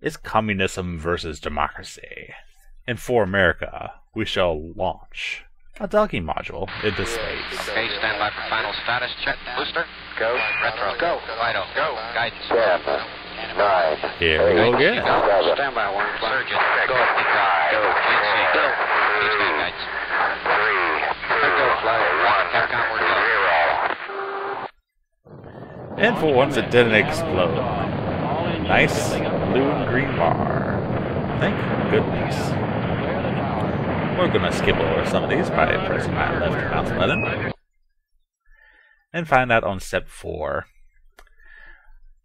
It's communism versus democracy. And for America, we shall launch a docking module into space. Okay, stand by for final status check. Booster, go. Retro, go. Vital, go. Guidance, 7, 9. Here we go again. Stand by one. Surgeon, go. Go. GC, go. HV guidance. 3, 2, go. Flight 1. Capcom, we're go. And for once, it didn't explode. Nice blue and green bar. Thank goodness. We're gonna skip over some of these by pressing my left mouse button. And find out on step 4.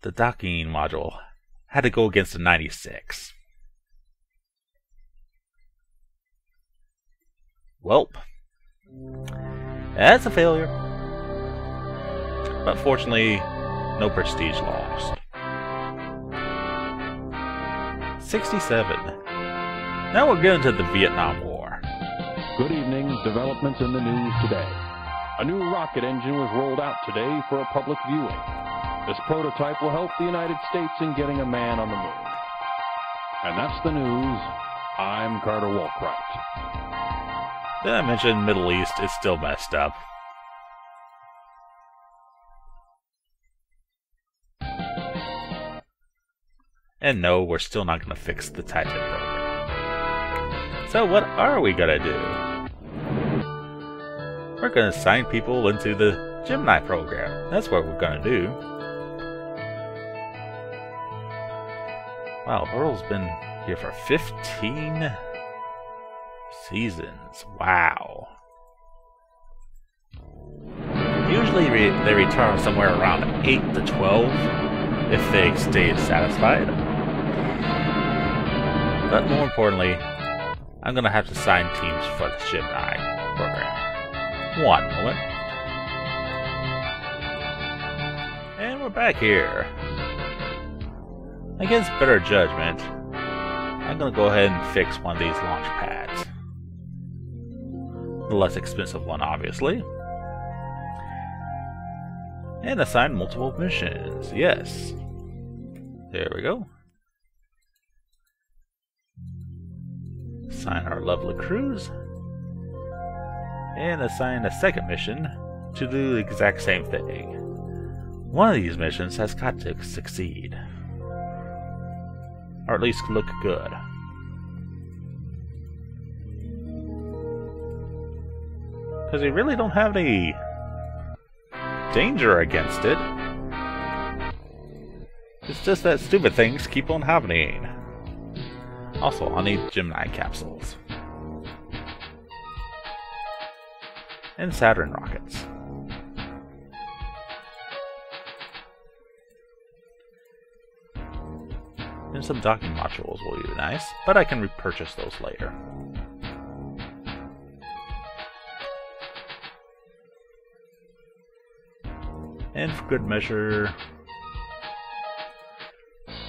The docking module had to go against a 96. Welp. That's a failure. But fortunately, no prestige lost. 67. Now we're getting to the Vietnam War. Good evening. Developments in the news today. A new rocket engine was rolled out today for a public viewing. This prototype will help the United States in getting a man on the moon. And that's the news. I'm Carter Walkwright. Did I mention Middle East is still messed up? And no, we're still not going to fix the Titan program. So what are we going to do? We're going to sign people into the Gemini program. That's what we're going to do. Wow, Earl's been here for 15 seasons. Wow. Usually they return somewhere around 8 to 12 if they stay satisfied. But more importantly, I'm going to have to sign teams for the Gemini program. One moment. And we're back here. Against better judgment, I'm going to go ahead and fix one of these launch pads. The less expensive one, obviously. And assign multiple missions. Yes. There we go. Assign our lovely crews. And assign a second mission to do the exact same thing. One of these missions has got to succeed. Or at least look good. Because we really don't have any danger against it. It's just that stupid things keep on happening. Also, I'll need Gemini capsules. And Saturn rockets. And some docking modules will be nice, but I can repurchase those later. And for good measure,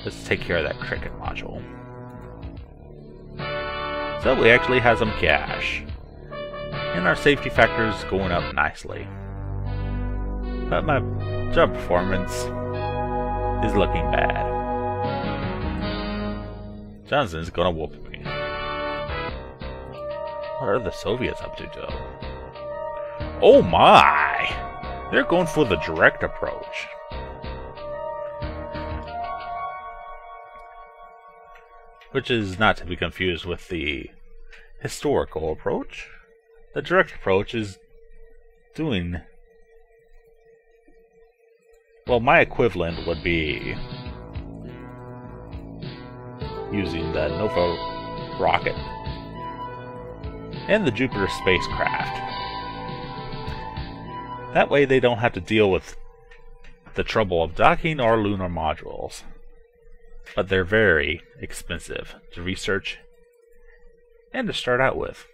let's take care of that cricket module. So we actually have some cash. And our safety factor is going up nicely. But my job performance is looking bad. Johnson's gonna whoop me. What are the Soviets up to, Joe? Oh my! They're going for the direct approach. Which is not to be confused with the historical approach. The direct approach is doing... well, my equivalent would be using the Nova rocket and the Jupiter spacecraft. That way they don't have to deal with the trouble of docking or lunar modules. But they're very expensive to research and to start out with.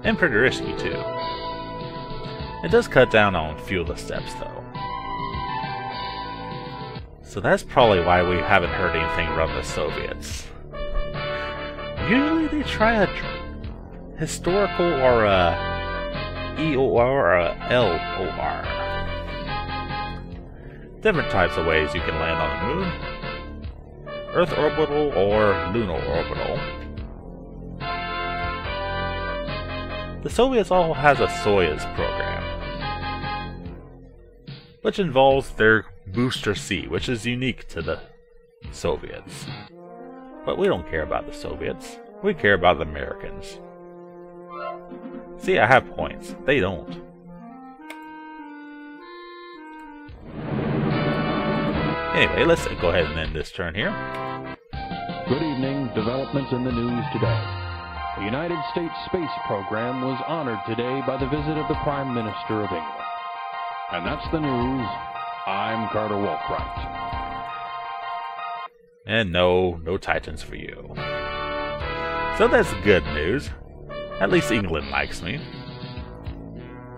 And pretty risky too. It does cut down on a few of the steps though. So that's probably why we haven't heard anything from the Soviets. Usually they try a historical or a EOR or a LOR different types of ways you can land on the moon. Earth orbital or lunar orbital. The Soviets also has a Soyuz program, which involves their Booster C, which is unique to the Soviets. But we don't care about the Soviets. We care about the Americans. See, I have points. They don't. Anyway, let's go ahead and end this turn here. Good evening. Developments in the news today. The United States space program was honored today by the visit of the Prime Minister of England. And that's the news. I'm Carter Wolfright. And no Titans for you. So that's good news. At least England likes me.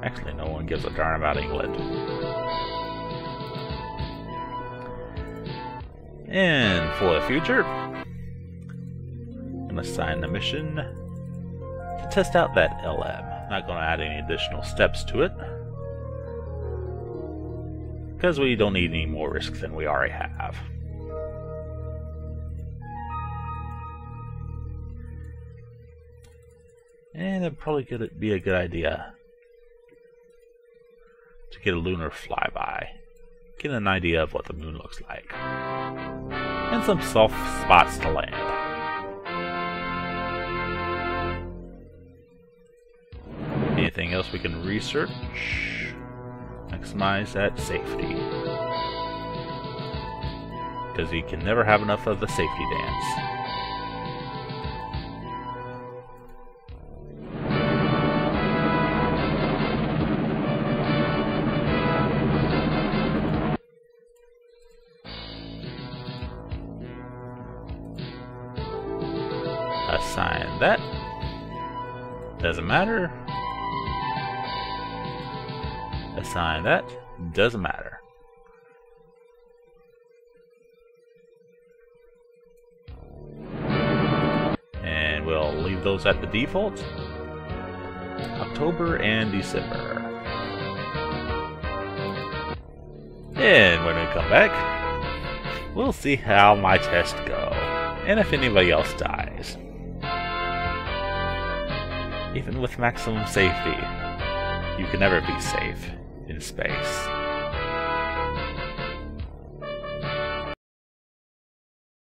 Actually, no one gives a darn about England. And for the future, I'm going to assign the mission to test out that LM. Not going to add any additional steps to it, because we don't need any more risk than we already have. And it'd probably be a good idea to get a lunar flyby. Get an idea of what the moon looks like. And some soft spots to land. Anything else we can research? Maximize that safety. Because you can never have enough of the safety dance. Assign that. Doesn't matter. Assign that. Doesn't matter. And we'll leave those at the default. October and December. And when we come back, we'll see how my tests go. And if anybody else dies. Even with maximum safety, you can never be safe in space.